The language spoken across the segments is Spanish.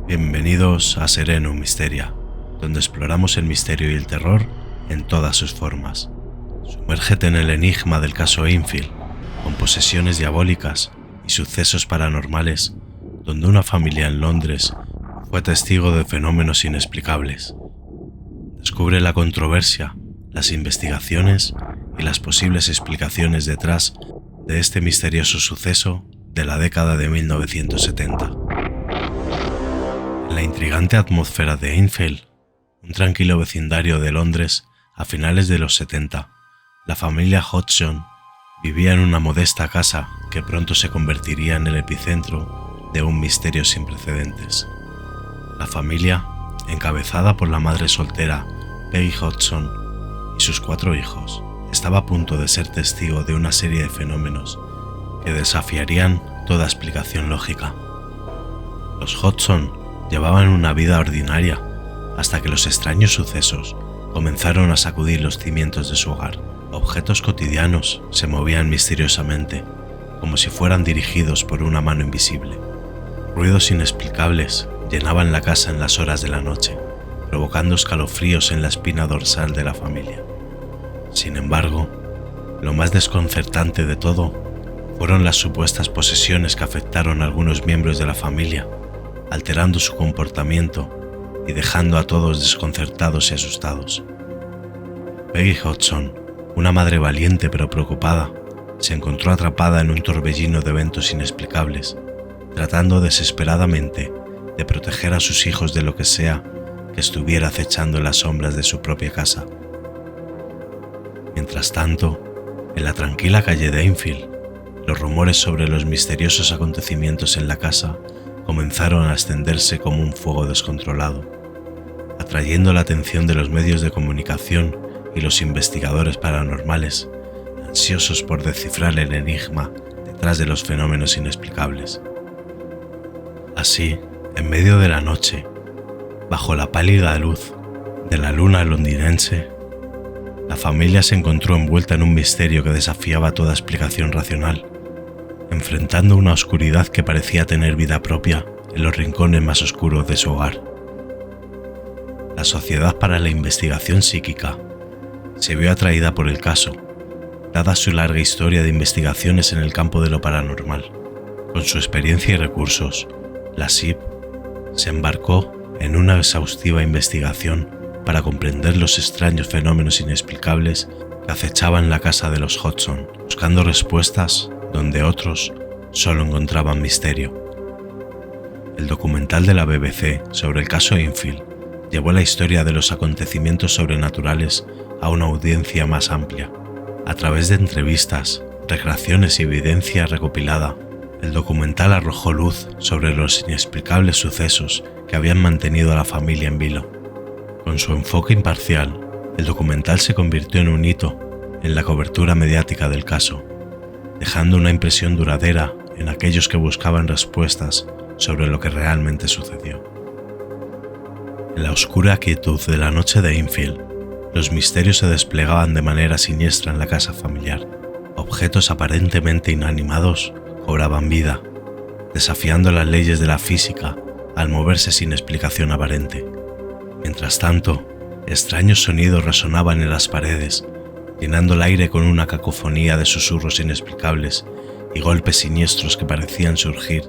Bienvenidos a Serenum Mysteria, donde exploramos el misterio y el terror en todas sus formas. Sumérgete en el enigma del caso Enfield, con posesiones diabólicas y sucesos paranormales, donde una familia en Londres fue testigo de fenómenos inexplicables. Descubre la controversia, las investigaciones y las posibles explicaciones detrás de este misterioso suceso de la década de 1970. En la intrigante atmósfera de Enfield, un tranquilo vecindario de Londres a finales de los 70, la familia Hodgson vivía en una modesta casa que pronto se convertiría en el epicentro de un misterio sin precedentes. La familia, encabezada por la madre soltera Peggy Hodgson y sus 4 hijos, estaba a punto de ser testigo de una serie de fenómenos que desafiarían toda explicación lógica. Los Hodgson llevaban una vida ordinaria hasta que los extraños sucesos comenzaron a sacudir los cimientos de su hogar. Objetos cotidianos se movían misteriosamente, como si fueran dirigidos por una mano invisible. Ruidos inexplicables llenaban la casa en las horas de la noche, provocando escalofríos en la espina dorsal de la familia. Sin embargo, lo más desconcertante de todo fueron las supuestas posesiones que afectaron a algunos miembros de la familia, alterando su comportamiento y dejando a todos desconcertados y asustados. Peggy Hodgson, una madre valiente pero preocupada, se encontró atrapada en un torbellino de eventos inexplicables, tratando desesperadamente de proteger a sus hijos de lo que sea que estuviera acechando en las sombras de su propia casa. Mientras tanto, en la tranquila calle de Enfield, los rumores sobre los misteriosos acontecimientos en la casa comenzaron a extenderse como un fuego descontrolado, atrayendo la atención de los medios de comunicación y los investigadores paranormales, ansiosos por descifrar el enigma detrás de los fenómenos inexplicables. Así, en medio de la noche, bajo la pálida luz de la luna londinense, la familia se encontró envuelta en un misterio que desafiaba toda explicación racional, enfrentando una oscuridad que parecía tener vida propia en los rincones más oscuros de su hogar. La Sociedad para la Investigación Psíquica se vio atraída por el caso, dada su larga historia de investigaciones en el campo de lo paranormal. Con su experiencia y recursos, la SIP se embarcó en una exhaustiva investigación para comprender los extraños fenómenos inexplicables que acechaban la casa de los Hodgson, buscando respuestas donde otros solo encontraban misterio. El documental de la BBC sobre el caso Enfield llevó la historia de los acontecimientos sobrenaturales a una audiencia más amplia. A través de entrevistas, recreaciones y evidencia recopilada, el documental arrojó luz sobre los inexplicables sucesos que habían mantenido a la familia en vilo. Con su enfoque imparcial, el documental se convirtió en un hito en la cobertura mediática del caso, dejando una impresión duradera en aquellos que buscaban respuestas sobre lo que realmente sucedió. En la oscura quietud de la noche de Enfield, los misterios se desplegaban de manera siniestra en la casa familiar. Objetos aparentemente inanimados cobraban vida, desafiando las leyes de la física al moverse sin explicación aparente. Mientras tanto, extraños sonidos resonaban en las paredes, llenando el aire con una cacofonía de susurros inexplicables y golpes siniestros que parecían surgir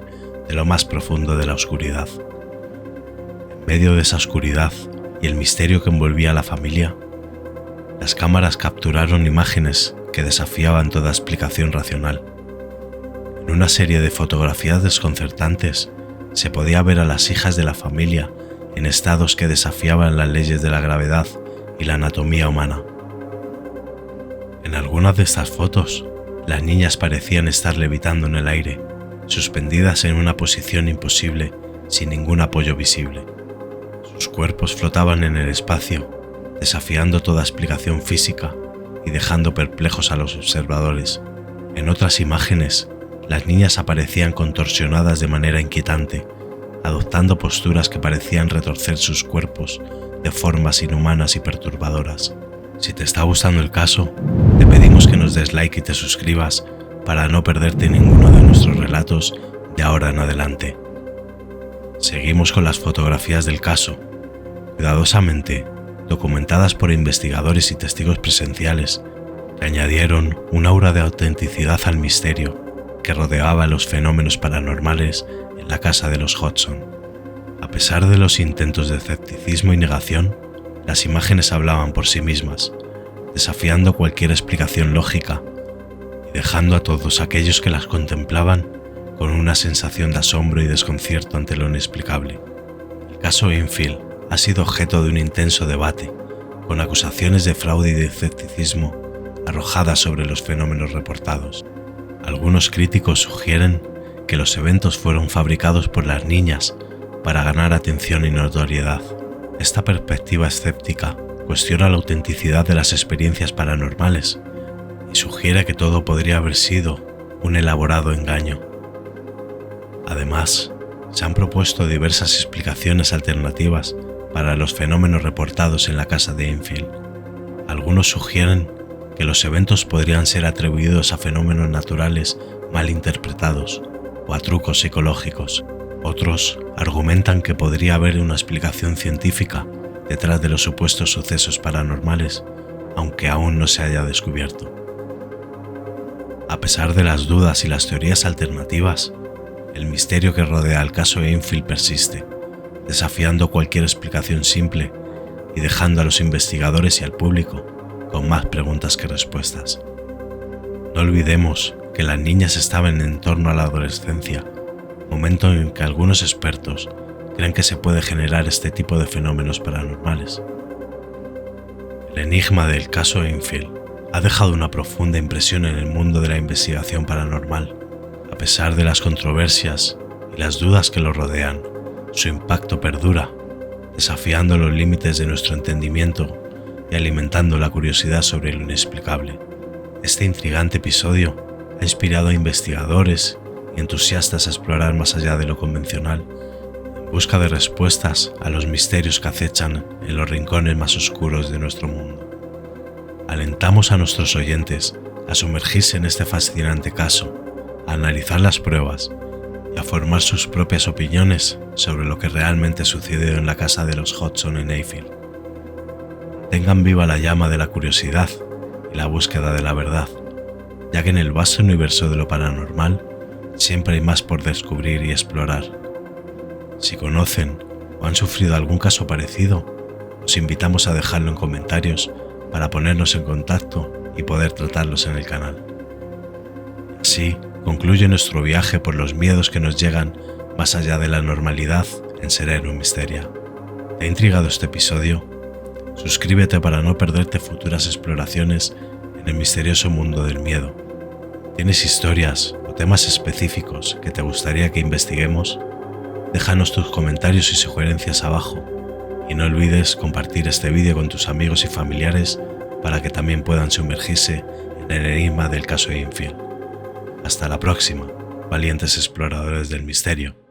de lo más profundo de la oscuridad. En medio de esa oscuridad y el misterio que envolvía a la familia, las cámaras capturaron imágenes que desafiaban toda explicación racional. En una serie de fotografías desconcertantes se podía ver a las hijas de la familia en estados que desafiaban las leyes de la gravedad y la anatomía humana. En algunas de estas fotos, las niñas parecían estar levitando en el aire, suspendidas en una posición imposible sin ningún apoyo visible. Sus cuerpos flotaban en el espacio, desafiando toda explicación física y dejando perplejos a los observadores. En otras imágenes, las niñas aparecían contorsionadas de manera inquietante, adoptando posturas que parecían retorcer sus cuerpos de formas inhumanas y perturbadoras. Si te está gustando el caso, te pedimos que nos des like y te suscribas para no perderte ninguno de nuestros relatos de ahora en adelante. Seguimos con las fotografías del caso, cuidadosamente documentadas por investigadores y testigos presenciales, que añadieron un aura de autenticidad al misterio que rodeaba los fenómenos paranormales en la casa de los Hodgson. A pesar de los intentos de escepticismo y negación, las imágenes hablaban por sí mismas, desafiando cualquier explicación lógica y dejando a todos aquellos que las contemplaban con una sensación de asombro y desconcierto ante lo inexplicable. El caso Enfield ha sido objeto de un intenso debate, con acusaciones de fraude y de escepticismo arrojadas sobre los fenómenos reportados. Algunos críticos sugieren que los eventos fueron fabricados por las niñas para ganar atención y notoriedad. Esta perspectiva escéptica cuestiona la autenticidad de las experiencias paranormales y sugiere que todo podría haber sido un elaborado engaño. Además, se han propuesto diversas explicaciones alternativas para los fenómenos reportados en la casa de Enfield. Algunos sugieren que los eventos podrían ser atribuidos a fenómenos naturales mal interpretados o a trucos psicológicos. Otros argumentan que podría haber una explicación científica detrás de los supuestos sucesos paranormales, aunque aún no se haya descubierto. A pesar de las dudas y las teorías alternativas, el misterio que rodea el caso Enfield persiste, desafiando cualquier explicación simple y dejando a los investigadores y al público con más preguntas que respuestas. No olvidemos que las niñas estaban en torno a la adolescencia, momento en que algunos expertos creen que se puede generar este tipo de fenómenos paranormales. El enigma del caso Enfield ha dejado una profunda impresión en el mundo de la investigación paranormal. A pesar de las controversias y las dudas que lo rodean, su impacto perdura, desafiando los límites de nuestro entendimiento y alimentando la curiosidad sobre lo inexplicable. Este intrigante episodio ha inspirado a investigadores y entusiastas a explorar más allá de lo convencional, en busca de respuestas a los misterios que acechan en los rincones más oscuros de nuestro mundo. Alentamos a nuestros oyentes a sumergirse en este fascinante caso, a analizar las pruebas y a formar sus propias opiniones sobre lo que realmente sucedió en la casa de los Hodgson en Enfield. Tengan viva la llama de la curiosidad y la búsqueda de la verdad, ya que en el vasto universo de lo paranormal siempre hay más por descubrir y explorar. Si conocen o han sufrido algún caso parecido, os invitamos a dejarlo en comentarios para ponernos en contacto y poder tratarlos en el canal. Así concluye nuestro viaje por los miedos que nos llegan más allá de la normalidad en Sereno Misteria. ¿Te ha intrigado este episodio? Suscríbete para no perderte futuras exploraciones en el misterioso mundo del miedo. ¿Tienes historias o temas específicos que te gustaría que investiguemos? Déjanos tus comentarios y sugerencias abajo y no olvides compartir este vídeo con tus amigos y familiares para que también puedan sumergirse en el enigma del caso Enfield. Hasta la próxima, valientes exploradores del misterio.